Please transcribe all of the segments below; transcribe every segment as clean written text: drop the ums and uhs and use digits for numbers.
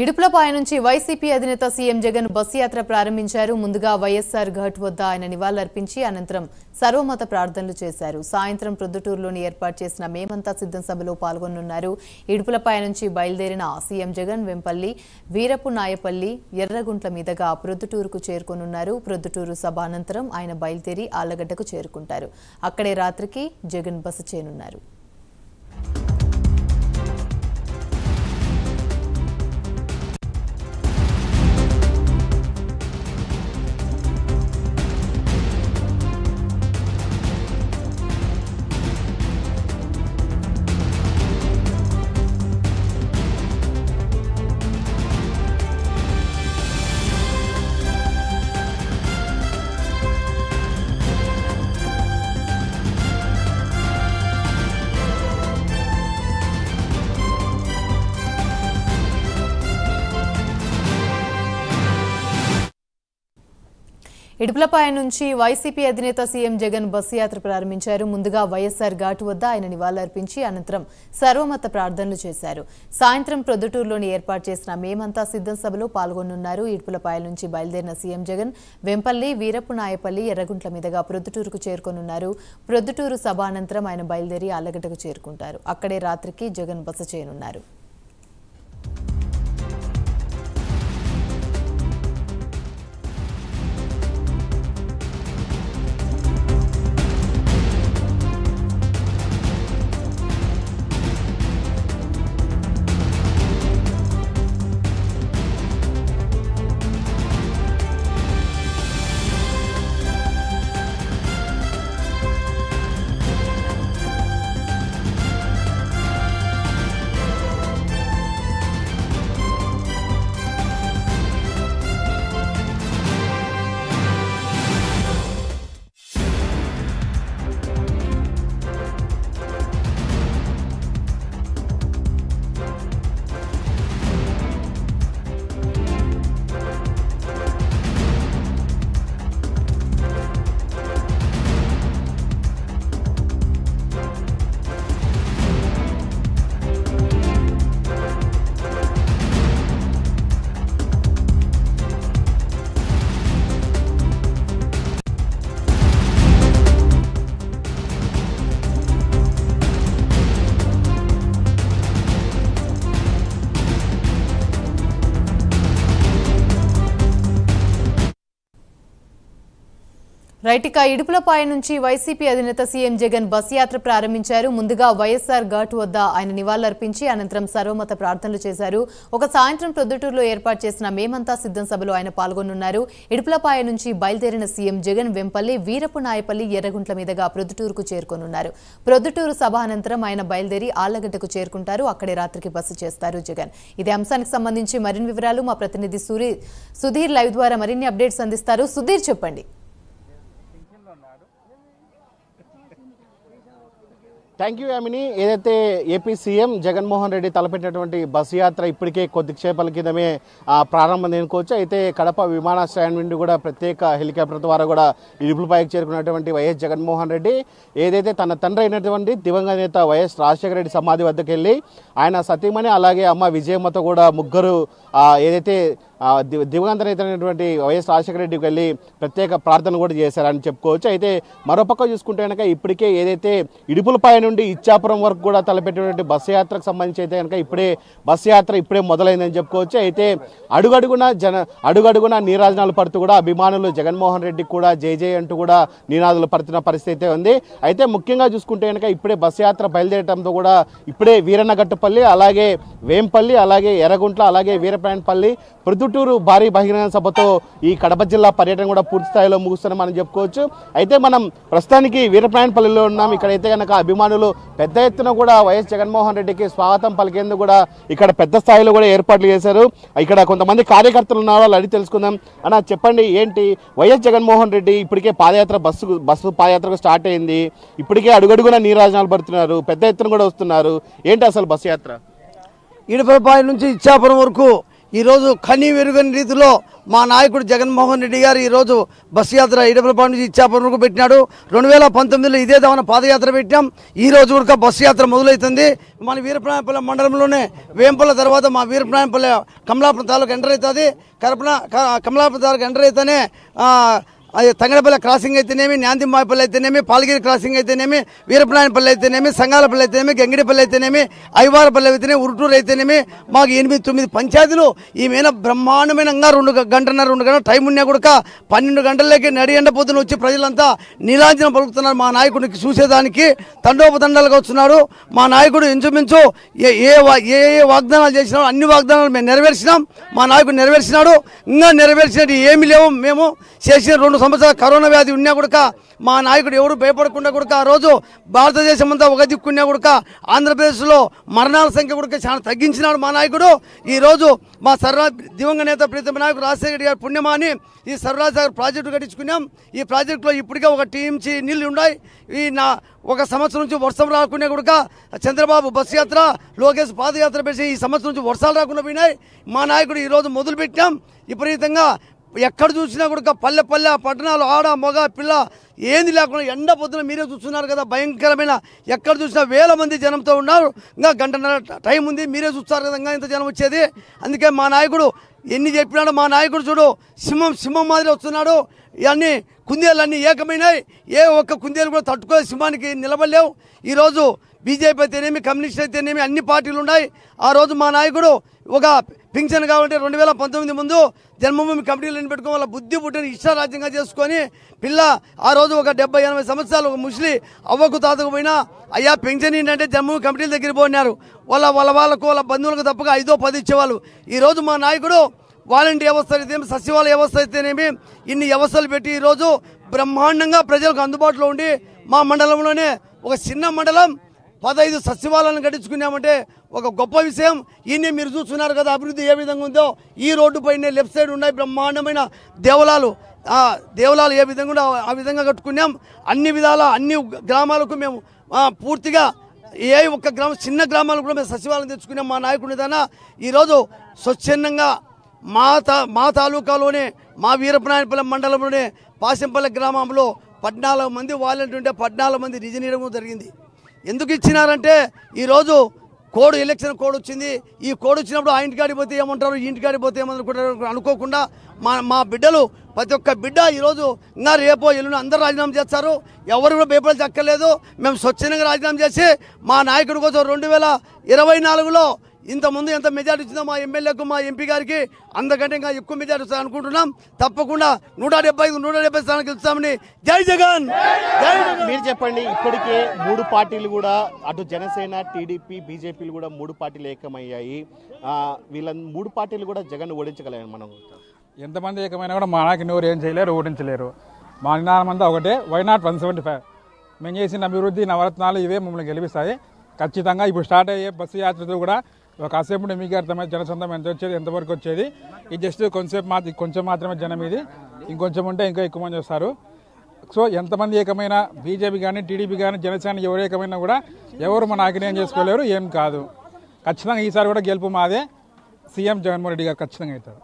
ఇడుపులపాయ నుంచి వైసీపీ అధినేత CM Jagan bus యాత్ర ప్రారంభించారు. ముందుగా వైఎస్ఆర్ ఘాట్ వద్ద ఆయన నివాళులర్పించి అనంతరం సర్వమత ప్రార్థనలు చేశారు. సాయంత్రం ప్రొద్దుటూరులోని ఏర్పాటు చేసిన మేమంతా సిద్ధం సభలో పాల్గొనున్నారు. ఇడుపులపాయ నుంచి బయలుదేరిన సీఎం జగన్ వెంపల్లి, వీరపు నాయపల్లి, ఎర్రగుంట్ల మీదుగా ప్రొద్దుటూరుకు చేరుకోనున్నారు. ప్రొద్దుటూరు సభ అనంతరం ఆయన బయలుదేరి ఆళ్లగడ్డకు చేరుకుంటారు. అక్కడే రాత్రికి జగన్ బస చేయనున్నారు. ఇడుపులపాయ నుంచి వైసీపీ అధినేత సీఎం జగన్ బస్సు యాత్ర ప్రారంభించారు. ముందుగా వైఎస్ఆర్ ఘాట్ వద్ద ఆయన నివాళులర్పించి అనంతరం సర్వమత ప్రార్థనలు చేశారు. సాయంత్రం ప్రొద్దుటూరులోని ఏర్పాటు చేసిన మేమంతా సిద్ధం సభలో పాల్గొనున్నారు. ఇడుపులపాయ నుంచి బయలుదేరిన సీఎం జగన్ వెంపల్లి, వీరపు నాయపల్లి, ఎర్రగుంట్ల మీదుగా ప్రొద్దుటూరుకు చేరుకోనున్నారు. ప్రొద్దుటూరు సభ అనంతరం ఆయన బయలుదేరి ఆళ్లగడ్డకు చేరుకుంటారు. అక్కడే రాత్రికి జగన్ బస చేయనున్నారు. రైటిక ఇడుపులపాయ నుంచి వైసీపీ అధినేత సీఎం జగన్ బస్సు యాత్ర ప్రారంభించారు. ముందుగా వైఎస్ఆర్ ఘాట్ వద్ద ఆయన నివాళులర్పించి అనంతరం సర్వమత ప్రార్థనలు చేశారు. సాయంత్రం ప్రొద్దుటూరులో ఏర్పాటు చేసిన మేమంతా సిద్ధం సభలో ఆయన పాల్గొనున్నారు. ఇడుపులపాయ నుంచి బయలుదేరిన సీఎం జగన్ వెంపల్లి, వీరపు నాయపల్లి, ఎర్రగుంట్ల మీదుగా ప్రొద్దుటూరుకు చేరుకోనున్నారు. ప్రొద్దుటూరు సభ అనంతరం ఆయన బయలుదేరి ఆళ్లగడ్డకు చేరుకుంటారు. అక్కడే రాత్రికి బస చేస్తారు జగన్. ఇదే అంశానికి సంబంధించి మరిన్ని వివరాలు మా ప్రతినిధి సుధీర్ లైవ్ ద్వారా మరిన్ని అప్డేట్స్ అందిస్తారు. సుధీర్, చెప్పండి. Thank you Yamini. ఏదైతే ఏపీ సీఎం జగన్మోహన్ రెడ్డి తలపెట్టినటువంటి బస్సు యాత్ర ఇప్పటికే కొద్దిసేపల కిందమే ప్రారంభం అనుకోవచ్చు. అయితే కడప విమానాశ్రయం నుండి కూడా ప్రత్యేక హెలికాప్టర్ ద్వారా కూడా ఇడుపులపాయకు చేరుకున్నటువంటి వైఎస్ జగన్మోహన్ రెడ్డి ఏదైతే తన తండ్రి అయినటువంటి దివంగత నేత వైఎస్ రాజశేఖర రెడ్డి సమాధి వద్దకు వెళ్ళి ఆయన సతీమణి అలాగే అమ్మ విజయమ్మతో కూడా ముగ్గురు ఏదైతే దివంగత నేత అయినటువంటి వైఎస్ రాజశేఖర రెడ్డికి వెళ్ళి ప్రత్యేక ప్రార్థన కూడా చేశారని చెప్పుకోవచ్చు. అయితే మరోపక్క చూసుకుంటే కనుక ఇప్పటికే ఏదైతే ఇడుపులపాయ నుండి ఇచ్చాపురం వరకు కూడా తలపెట్టినటువంటి బస్సు యాత్రకు సంబంధించి అయితే కనుక బస్సు యాత్ర ఇప్పుడే మొదలైందని చెప్పుకోవచ్చు. అయితే అడుగడుగున నీరాజనాలు పడుతూ కూడా అభిమానులు జగన్మోహన్ రెడ్డికి కూడా జై జై అంటూ కూడా నినాదాలు పడుతున్న పరిస్థితి అయితే ఉంది. అయితే ముఖ్యంగా చూసుకుంటే కనుక ఇప్పుడే బస్సు యాత్ర బయలుదేరడంతో కూడా ఇప్పుడే వీరన్నగట్టుపల్లి, అలాగే వేంపల్లి, అలాగే ఎర్రగుంట్ల, అలాగే వీరపాయనపల్లి, ప్రొద్దుటూరు భారీ బహిరంగ సభతో ఈ కడప జిల్లా పర్యటన కూడా పూర్తి స్థాయిలో ముగుస్తుందని మనం చెప్పుకోవచ్చు. అయితే మనం ప్రస్తుతానికి వీరపాయనపల్లిలో ఉన్నాం. ఇక్కడైతే కనుక అభిమానులు పెద్ద ఎత్తున కూడా వైఎస్ జగన్మోహన్ రెడ్డికి స్వాగతం పలికేందుకు కూడా ఇక్కడ పెద్ద స్థాయిలో కూడా ఏర్పాట్లు చేశారు. ఇక్కడ కొంతమంది కార్యకర్తలు ఉన్నారు, వాళ్ళు అడిగి తెలుసుకుందాం. అన్న, చెప్పండి, ఏంటి వైఎస్ జగన్మోహన్ రెడ్డి ఇప్పటికే పాదయాత్ర బస్సు పాదయాత్రకు స్టార్ట్ అయింది. ఇప్పటికే అడుగడుగున నీరాజనాలు పడుతున్నారు, పెద్ద ఎత్తున కూడా వస్తున్నారు. ఏంటి అసలు బస్సు యాత్ర? ఇడుపులపాయ నుంచి ఇచ్చాపురం వరకు ఈరోజు కనీ వెరుగని రీతిలో మా నాయకుడు జగన్మోహన్ రెడ్డి గారు ఈరోజు బస్సు యాత్ర ఇడపలపాడు నుంచి ఇచ్చాపురంకు పెట్టినాడు. 2019లో ఇదే దావన పాదయాత్ర పెట్టాం. ఈ రోజు కూడా బస్సు యాత్ర మొదలవుతుంది. మన వీరప్రాయపల్లి మండలంలోనే వేంపల్ల తర్వాత మా వీరప్రాయపల్లి కమలాపురం తాలూకు ఎంటర్ అవుతుంది. కమలాపురం తాలూకు ఎంటర్ అయితేనే అది తంగడపల్లి క్రాసింగ్ అయితేనేమి, న్యాంతిమాయపల్లి అయితేనేమి, పాలగిరి క్రాసింగ్ అయితేనేమి, వీరప్రాయపల్లి అయితేనేమి, సంగాలపల్లి అయితేనేమి, గంగిడిపల్లి అయితేనేమి, ఐవారపల్లి అయితేనేమి, ఉరుటూరు అయితేనేమి, మాకు 8-9 పంచాయతీలు ఈ మీద బ్రహ్మాండమైనగా 2 గంటల టైం ఉన్నా కూడా 12 గంటలకి నడి ఎండ పొద్దున వచ్చి ప్రజలంతా నీలాంజనం పలుకుతున్నారు. మా నాయకుడికి చూసేదానికి తండోపతండాలుగా వస్తున్నారు. మా నాయకుడు ఇంచుమించు ఏ వాగ్దానాలు చేసినాడు అన్ని వాగ్దానాలు మేము నెరవేర్చినాం. మా నాయకుడు నెరవేర్చినాడు. ఇంకా నెరవేర్చినట్టు ఏమీ లేవు. మేము చేసిన 2 సంవత్సరాలు కరోనా వ్యాధి ఉన్నా కూడా మా నాయకుడు ఎవరు భయపడకుండా కూడా ఆ రోజు భారతదేశం అంతా ఒక దిక్కున్నా కూడా ఆంధ్రప్రదేశ్లో మరణాల సంఖ్య కూడా చాలా తగ్గించినాడు మా నాయకుడు. ఈరోజు మా దివంగత నేత ప్రీతమ నాయకుడు రాజశేఖర రెడ్డి గారి పుణ్యమాని ఈ సర్వరాజ్ సాగర్ ప్రాజెక్టు కట్టించుకున్నాం. ఈ ప్రాజెక్టులో ఇప్పటికే ఒక టీఎంసీ నీళ్లు ఉన్నాయి. ఒక సంవత్సరం నుంచి వర్షం రాకుండా కూడా చంద్రబాబు బస్సు యాత్ర, లోకేష్ పాదయాత్ర పెట్టి ఈ సంవత్సరం నుంచి వర్షాలు రాకుండా పోయినాయి. మా నాయకుడు ఈరోజు మొదలుపెట్టాం. విపరీతంగా ఎక్కడ చూసినా కూడా పల్లె పట్టణాలు ఆడ మగ పిల్ల ఏంది లేకుండా ఎండ పొద్దున మీరే చూస్తున్నారు కదా, భయంకరమైన ఎక్కడ చూసినా వేల మంది జనంతో ఉన్నారు. ఇంకా గంటన్నర టైం ఉంది, మీరే చూస్తారు కదా ఇంకా ఇంత జనం వచ్చేది. అందుకే మా నాయకుడు ఎన్ని చెప్పినాడో మా నాయకుడు చూడు సింహం మాదిరి వస్తున్నాడు. ఇవన్నీ కుందేలన్నీ ఏకమైనాయి. ఏ ఒక్క కుందేలు కూడా తట్టుకో సింహానికి నిలబడలేవు. ఈరోజు బీజేపీ అయితేనేమి, కమ్యూనిస్ట్ అయితేనేమి అన్ని పార్టీలు ఉన్నాయి. ఆ రోజు మా నాయకుడు ఒక పింఛన్ కావాలంటే 2019 ముందు జన్మభూమి కమిటీలను పెట్టుకుని వాళ్ళ బుద్ధి పుట్టిన ఇష్టారాజ్యంగా చేసుకొని పిల్ల ఆ రోజు ఒక 70-80 సంవత్సరాలు ఒక ముస్లిం అవ్వకు తాతకు పోయినా అయ్యా పెన్షన్ ఏంటంటే జన్మభూమి కమిటీల దగ్గర పోయినారు. వాళ్ళకు వాళ్ళ బంధువులకు తప్పగా 5-10 ఇచ్చేవాళ్ళు. ఈరోజు మా నాయకుడు వాలంటీర్ వ్యవస్థ అయితేనేమి, సచివాలయ వ్యవస్థ అయితేనేమి ఇన్ని వ్యవస్థలు పెట్టి ఈరోజు బ్రహ్మాండంగా ప్రజలకు అందుబాటులో ఉండి మా మండలంలోనే ఒక చిన్న మండలం 15 సచివాలయాలను కట్టించుకున్నామంటే ఒక గొప్ప విషయం. ఈయన మీరు చూస్తున్నారు కదా అభివృద్ధి ఏ విధంగా ఉందో. ఈ రోడ్డు పైన లెఫ్ట్ సైడ్ ఉన్నాయి బ్రహ్మాండమైన దేవాలయాలు. దేవాలయాలు ఏ విధంగా ఆ విధంగా కట్టుకున్నాం. అన్ని విధాల అన్ని గ్రామాలకు మేము పూర్తిగా ఏ ఒక్క చిన్న గ్రామాలకు కూడా మేము సచివాలయం తెచ్చుకున్నాం. మా నాయకుడి దాన ఈరోజు స్వచ్ఛందంగా మా తాలూకాలోనే మా వీరప్రాయపల్లి మండలంలోనే పాశంపల్లి గ్రామంలో 14 మంది వాలంటీర్ ఉంటే 14 మంది రిజైన్ ఇవ్వడం జరిగింది. ఎందుకు ఇచ్చినారంటే ఈరోజు ఎలక్షన్ కోడ్ వచ్చింది. ఈ కోడ్ వచ్చినప్పుడు ఆ ఇంటికాడికి పోతే ఏమంటారు, ఈ ఇంటికాడికి పోతే ఏమనుకుంటారు అనుకోకుండా మా బిడ్డలు ప్రతి ఒక్క బిడ్డ ఈరోజు ఇంకా రేపో ఎల్లుండి అందరూ రాజీనామా చేస్తారు. ఎవరు కూడా భయపడి చక్కలేదు. మేము స్వచ్ఛందంగా రాజీనామా చేసి మా నాయకుడి కోసం 2024లో ఇంతకుముందు ఎంత మెజార్టీ వచ్చిందో మా ఎమ్మెల్యేకు మా ఎంపీ గారికి అంతకంటే ఇంకా ఎక్కువ మెజార్టీ వస్తుంది అనుకుంటున్నాం. తప్పకుండా 170 స్థానానికి గెలుస్తామని. జై జగన్. మీరు చెప్పండి, ఇప్పటికే 3 పార్టీలు కూడా అటు జనసేన, టీడీపీ, బీజేపీలు కూడా 3 పార్టీలు ఏకమయ్యాయి. వీళ్ళ 3 పార్టీలు కూడా జగన్ ఓడించగలరు. మనం ఎంతమంది ఏకమైనా కూడా మా నాయకుని ఎవరు ఏం చేయలేరు, ఓడించలేరు. మా నినాదమంతా ఒకటే, వై నాట్ 175. మేము చేసిన అభివృద్ధి నవరత్నాలు ఇవే మమ్మల్ని గెలిపిస్తాయి ఖచ్చితంగా. ఇప్పుడు స్టార్ట్ అయ్యే బస్సు యాత్రతో కూడా ఒక అసెంబ్లీ మీకు అర్థమైతే జనసందం ఎంత వచ్చేది, ఎంతవరకు వచ్చేది. ఇది జస్ట్ కొంచెం మాత్రమే జనం. ఇది ఇంకొంచెం ఉంటే ఇంకా ఎక్కువ మంది వస్తారు. సో ఎంతమంది ఏకమైనా బీజేపీ కానీ టీడీపీ కానీ జనసేన ఎవరు ఏకమైనా కూడా ఎవరు మా నాయకుని ఏం చేసుకోలేరు, ఏం కాదు. ఖచ్చితంగా ఈసారి కూడా గెలుపు మాదే. సీఎం జగన్మోహన్ రెడ్డి గారు ఖచ్చితంగా అవుతారు.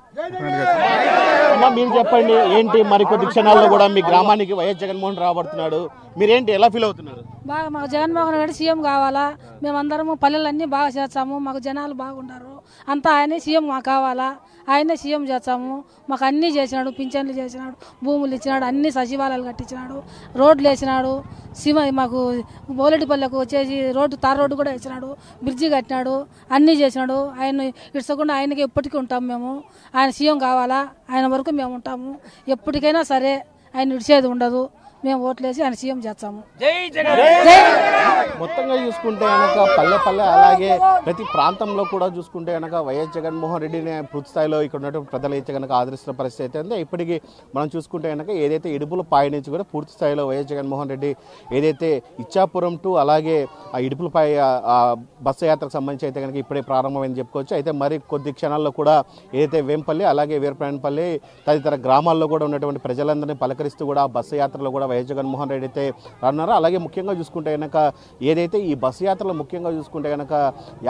మీరు చెప్పండి, ఏంటి మరికొద్ది క్షణాల్లో కూడా మీ గ్రామానికి వైఎస్ జగన్మోహన్ రాబడుతున్నాడు, మీరేంటి ఎలా ఫీల్ అవుతున్నారు? బాగా మాకు జగన్మోహన్ రెడ్డి సీఎం కావాలా. మేమందరము పల్లెలన్నీ బాగా చేస్తాము. మాకు జనాలు బాగుంటారు. అంతా ఆయనే సీఎం మాకు కావాలా. ఆయనే సీఎం చేస్తాము. మాకు అన్నీ చేసినాడు. పింఛన్లు చేసినాడు, భూములు ఇచ్చినాడు, అన్ని సచివాలయాలు కట్టించినాడు, రోడ్లు వేసినాడు. మాకు బోలెటిపల్లెకు వచ్చేసి తార్ రోడ్డు కూడా వేసినాడు, బ్రిడ్జి కట్టినాడు, అన్నీ చేసినాడు. ఆయన ఇడ్చకుండా ఆయనకి ఎప్పటికీ ఉంటాము మేము. ఆయన సీఎం కావాలా, ఆయన వరకు మేము ఉంటాము. ఎప్పటికైనా సరే ఆయన విడిచేది ఉండదు. మేము ఓట్లేసి ఆయన సీఎం చేస్తాము. మొత్తంగా చూసుకుంటే కనుక పల్లె అలాగే ప్రతి ప్రాంతంలో కూడా చూసుకుంటే కనుక వైఎస్ జగన్మోహన్ రెడ్డిని పూర్తి స్థాయిలో ఇక్కడ ఉన్నటువంటి ప్రజలు అయితే కనుక ఆదరిస్తున్న పరిస్థితి అయితే ఉంది. ఇప్పటికీ మనం చూసుకుంటే కనుక ఏదైతే ఇడుపులపాయ నుంచి కూడా పూర్తి స్థాయిలో వైఎస్ జగన్మోహన్ రెడ్డి ఏదైతే ఇచ్చాపురం టు అలాగే ఆ ఇడుపులపాయ బస్సు యాత్రకు సంబంధించి అయితే కనుక ఇప్పుడే ప్రారంభమైందని చెప్పుకోవచ్చు. అయితే మరి కొద్ది క్షణాల్లో కూడా ఏదైతే వేంపల్లి అలాగే వీరప్రాయనపల్లి తదితర గ్రామాల్లో కూడా ఉన్నటువంటి ప్రజలందరినీ పలకరిస్తూ కూడా బస్సు యాత్రలో కూడా వైఎస్ జగన్మోహన్ రెడ్డి అయితే రానున్నారు. అలాగే ముఖ్యంగా చూసుకుంటే కనుక ఏదైతే ఈ బస్సు యాత్రలో ముఖ్యంగా చూసుకుంటే కనుక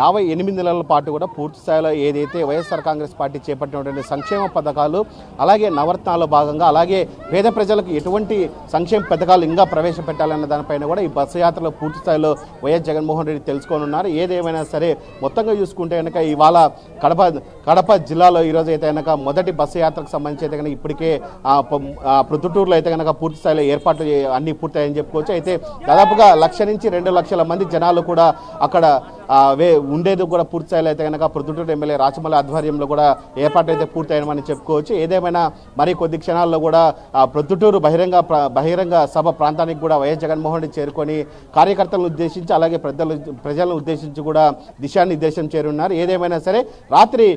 58 నెలల పాటు కూడా పూర్తి స్థాయిలో ఏదైతే వైఎస్ఆర్ కాంగ్రెస్ పార్టీ చేపట్టినటువంటి సంక్షేమ పథకాలు అలాగే నవరత్నాల్లో భాగంగా అలాగే పేద ప్రజలకు ఎటువంటి సంక్షేమ పథకాలు ఇంకా ప్రవేశపెట్టాలన్న దానిపైన కూడా ఈ బస్సు యాత్రలో పూర్తి స్థాయిలో వైఎస్ జగన్మోహన్ రెడ్డి తెలుసుకోనున్నారు. ఏదేమైనా సరే మొత్తంగా చూసుకుంటే కనుక ఇవాళ కడప జిల్లాలో ఈరోజు అయితే కనుక మొదటి బస్సు యాత్రకు సంబంధించి అయితే కనుక ఇప్పటికే ప్రొద్దుటూరులో అయితే కనుక పూర్తి స్థాయిలో ఏర్పాట్లు అన్ని పూర్తయ్యని చెప్పుకోవచ్చు. అయితే దాదాపుగా 1,00,000 నుంచి 2 లక్షల మంది జనాలు కూడా అక్కడ ఉండేది కూడా పూర్తి స్థాయిలో అయితే కనుక ప్రొద్దుటూరు ఎమ్మెల్యే రాచమల్లి ఆధ్వర్యంలో కూడా ఏర్పాట్లు అయితే పూర్తయ్యామని చెప్పుకోవచ్చు. ఏదేమైనా మరి కొద్ది క్షణాల్లో కూడా ప్రొద్దుటూరు బహిరంగ సభ ప్రాంతానికి కూడా వైఎస్ జగన్మోహన్ రెడ్డి చేరుకొని కార్యకర్తలను ఉద్దేశించి అలాగే ప్రజలను ఉద్దేశించి కూడా దిశానిర్దేశం చేరున్నారు. ఏదేమైనా సరే రాత్రి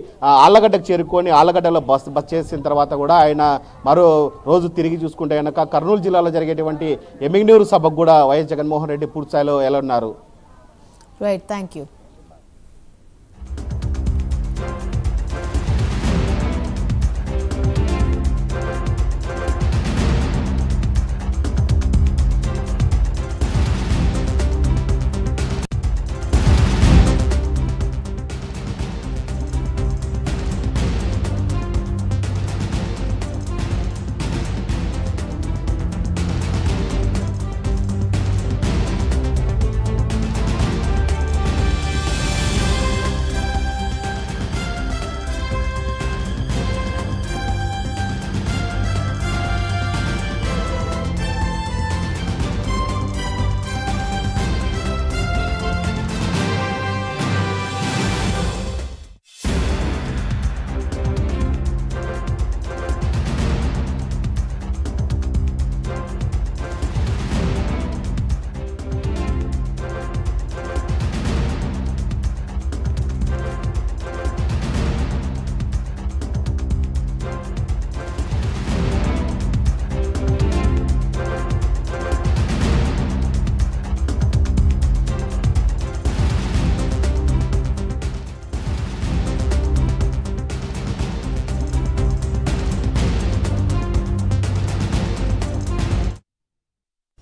ఆళ్లగడ్డకు చేరుకొని ఆళ్లగడ్డలో బస్ చేసిన తర్వాత కూడా ఆయన మరో రోజు తిరిగి చూసుకుంటే కనుక కర్నూలు జిల్లాలో జరిగేటువంటి ఎమ్మిగనూరు సభకు కూడా వైఎస్ జగన్మోహన్ రెడ్డి పూర్తి స్థాయిలో వెళ్ళున్నారు. Right, thank you.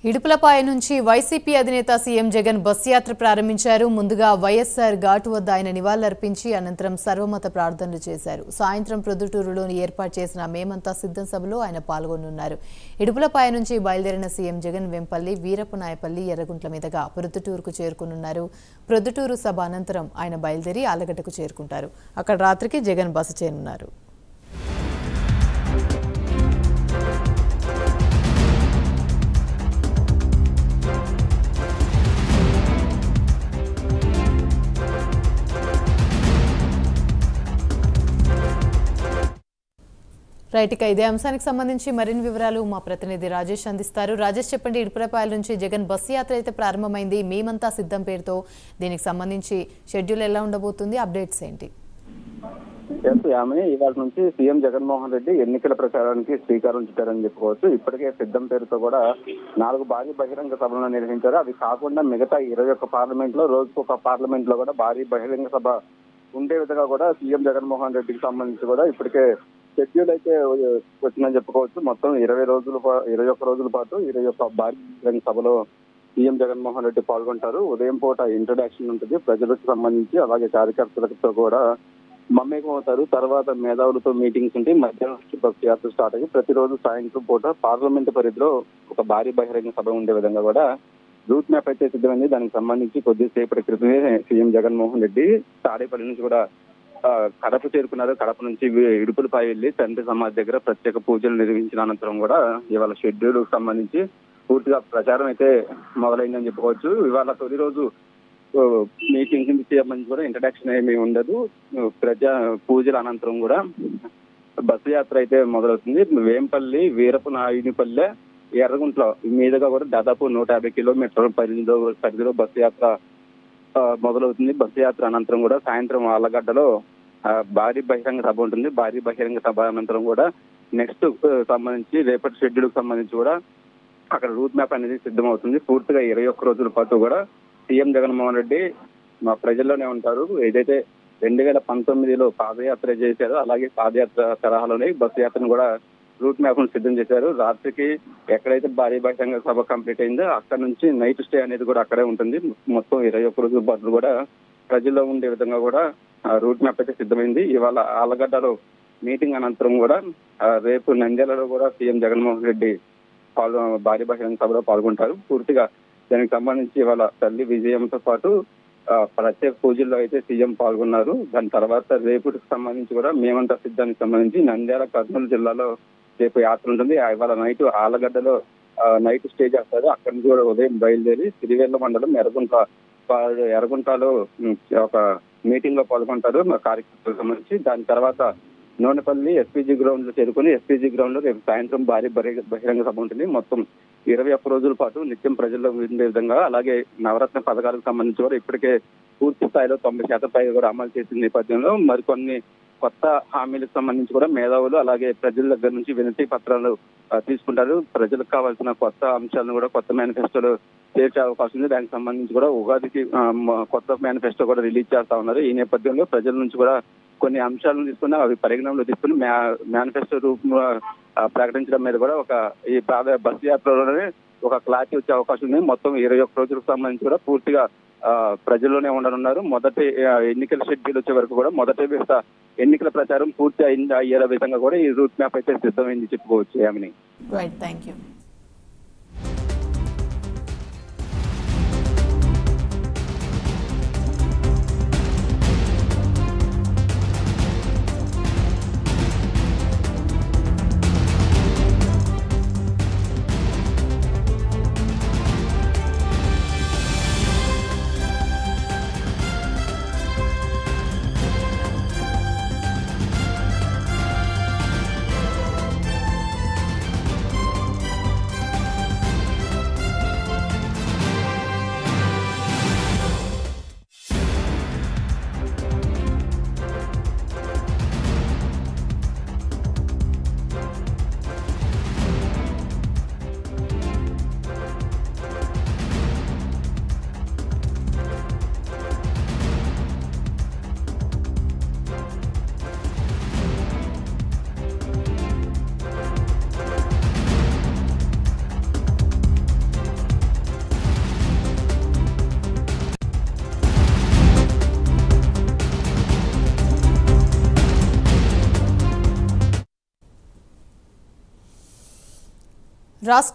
ఇడుపులపాయ నుంచి వైసీపీ అధినేత సీఎం జగన్ బస్ యాత్ర ప్రారంభించారు. ముందుగా వైఎస్ఆర్ ఘాటు వద్ద ఆయన నివాళులర్పించి అనంతరం సర్వమత ప్రార్థనలు చేశారు. సాయంత్రం ప్రొద్దుటూరులో ఏర్పాటు చేసిన మేమంతా సిద్ధం సభలో ఆయన పాల్గొనున్నారు. ఇడుపులపాయ నుంచి బయలుదేరిన సీఎం జగన్ వెంపల్లి, వీరప్పనాయపల్లి, ఎర్రగుంట్ల మీదుగా ప్రొద్దుటూరుకు చేరుకునున్నారు. ప్రొద్దుటూరు సభ అనంతరం ఆయన బయలుదేరి ఆలగడ్డకు చేరుకుంటారు. అక్కడ రాత్రికి జగన్ బస చేరున్నారు. రైట్, ఇక ఇదే అంశానికి సంబంధించి మరిన్ని వివరాలు మా ప్రతినిధి రాజేష్ అందిస్తారు. రాజేష్, చెప్పండి, ఇడుపులపాయల నుంచి జగన్ బస్సు యాత్ర అయితే ప్రారంభమైంది. మేమంతా సిద్ధం పేరుతో దీనికి సంబంధించి షెడ్యూల్ ఎలా ఉండబోతుంది, అప్డేట్స్ ఏంటి? ఇవాళ నుంచి సీఎం జగన్మోహన్ రెడ్డి ఎన్నికల ప్రచారానికి శ్రీకారం చుట్టారని చెప్పుకోవచ్చు. ఇప్పటికే సిద్ధం పేరుతో కూడా 4 భారీ బహిరంగ సభలను నిర్వహించారు. అవి కాకుండా మిగతా 21 పార్లమెంట్ లో రోజుకొక పార్లమెంట్ లో కూడా భారీ బహిరంగ సభ ఉండే విధంగా కూడా సీఎం జగన్మోహన్ రెడ్డికి సంబంధించి కూడా ఇప్పటికే షెడ్యూల్ అయితే వచ్చిందని చెప్పుకోవచ్చు. మొత్తం 21 రోజుల పాటు 21 భారీ బహిరంగ సభలో సీఎం జగన్మోహన్ రెడ్డి పాల్గొంటారు. ఉదయం పూట ఇంట్రడక్షన్ ఉంటుంది ప్రజలకు సంబంధించి, అలాగే కార్యకర్తలతో కూడా మమేకం అవుతారు. తర్వాత మేధావులతో మీటింగ్స్ ఉంటాయి. మధ్యాహ్నం నుంచి బస్సు యాత్ర స్టార్ట్ అయ్యి ప్రతిరోజు సాయంత్రం పూట పార్లమెంట్ పరిధిలో ఒక భారీ బహిరంగ సభ ఉండే విధంగా కూడా రూట్ మ్యాప్ అయితే సిద్ధమైంది. దానికి సంబంధించి కొద్దిసేపటి క్రితమే సీఎం జగన్మోహన్ రెడ్డి తాడేపల్లి నుంచి కూడా కడప చేరుకున్నారు. కడప నుంచి ఇడుపులపాయ వెళ్లి తండ్రి సమాధి దగ్గర ప్రత్యేక పూజలు నిర్వహించిన అనంతరం కూడా ఇవాళ షెడ్యూల్ సంబంధించి పూర్తిగా ప్రచారం అయితే మొదలైందని చెప్పుకోవచ్చు. ఇవాళ తొలి రోజు మీటింగ్ సంబంధించి కూడా ఇంట్రడక్షన్ ఏమీ ఉండదు. పూజల అనంతరం కూడా బస్సు యాత్ర అయితే మొదలవుతుంది. వేంపల్లి, వీరప్పనాయునిపల్లె, ఎర్రగుంట్ల మీదుగా కూడా దాదాపు 150 కిలోమీటర్ల పరిధిలో బస్సు యాత్ర మొదలవుతుంది. బస్సు యాత్ర అనంతరం కూడా సాయంత్రం ఆళ్లగడ్డలో భారీ బహిరంగ సభ ఉంటుంది. భారీ బహిరంగ సభ అనంతరం కూడా నెక్స్ట్ సంబంధించి రేపటి షెడ్యూల్ సంబంధించి కూడా అక్కడ రూట్ మ్యాప్ అనేది సిద్ధమవుతుంది. పూర్తిగా 21 రోజుల పాటు కూడా సీఎం జగన్మోహన్ రెడ్డి మా ప్రజల్లోనే ఉంటారు. ఏదైతే 2019లో పాదయాత్ర చేశారో అలాగే పాదయాత్ర తరహాలోనే బస్సు యాత్రను కూడా రూట్ మ్యాప్ ను సిద్ధం చేశారు. రాత్రికి ఎక్కడైతే భారీ బహిరంగ సభ కంప్లీట్ అయిందో అక్కడ నుంచి నైట్ స్టే అనేది కూడా అక్కడే ఉంటుంది. మొత్తం 21 రోజుల పాటు కూడా ప్రజల్లో ఉండే విధంగా కూడా రూట్ మ్యాప్ అయితే సిద్ధమైంది. ఇవాళ ఆలగడ్డలో మీటింగ్ అనంతరం కూడా రేపు నంద్యాలలో కూడా సీఎం జగన్మోహన్ రెడ్డి భారీ బహిరంగ సభలో పాల్గొంటారు. పూర్తిగా దానికి సంబంధించి ఇవాళ తల్లి విజయంతో పాటు ప్రత్యేక పూజల్లో అయితే సీఎం పాల్గొన్నారు. దాని తర్వాత రేపుకి సంబంధించి కూడా మేమంతా సిద్ధానికి సంబంధించి నంద్యాల కర్నూలు జిల్లాలో రేపు యాత్ర ఉంటుంది. ఇవాళ నైట్ ఆలగడ్డలో నైట్ స్టే చేస్తారు. అక్కడి నుంచి కూడా ఉదయం బయలుదేరి సిరివేళ్ల మండలం ఎర్రగుంటలో ఒక మీటింగ్ లో పాల్గొంటారు కార్యకర్తలకు సంబంధించి. దాని తర్వాత నూనెపల్లి ఎస్పీజీ గ్రౌండ్ లో చేరుకుని ఎస్పీజీ గ్రౌండ్ లో రేపు సాయంత్రం భారీ బహిరంగ సభ ఉంటుంది. మొత్తం 21 రోజుల పాటు నిత్యం ప్రజల్లో ఉండే విధంగా, అలాగే నవరత్న పథకాలకు సంబంధించి కూడా ఇప్పటికే పూర్తి స్థాయిలో 90% పైగా కూడా అమలు చేసిన నేపథ్యంలో మరికొన్ని కొత్త హామీలకు సంబంధించి కూడా మేధావులు అలాగే ప్రజల దగ్గర నుంచి వినతి పత్రాలు తీసుకుంటారు. ప్రజలకు కావాల్సిన కొత్త అంశాలను కూడా కొత్త మేనిఫెస్టోలో చేర్చే అవకాశం ఉంది. దానికి సంబంధించి కూడా ఉగాదికి కొత్త మేనిఫెస్టో కూడా రిలీజ్ చేస్తా ఉన్నారు. ఈ నేపథ్యంలో ప్రజల నుంచి కూడా కొన్ని అంశాలను తీసుకుని అవి పరిగణనలో తీసుకుని మేనిఫెస్టో రూపంలో ప్రకటించడం మీద కూడా ఈ బస్సు యాత్రలోనే ఒక క్లారిటీ వచ్చే అవకాశం ఉంది. మొత్తం 21 రోజులకు సంబంధించి కూడా పూర్తిగా ప్రజల్లోనే ఉండనున్నారు. మొదటి ఎన్నికల షెడ్యూల్ వచ్చే వరకు కూడా మొదటి విడత ఎన్నికల ప్రచారం పూర్తి అయ్యే విధంగా కూడా ఈ రూట్ మ్యాప్ అయితే సిద్ధమైంది చెప్పుకోవచ్చు. యామిని. Right, thank you. రాష్ట్ర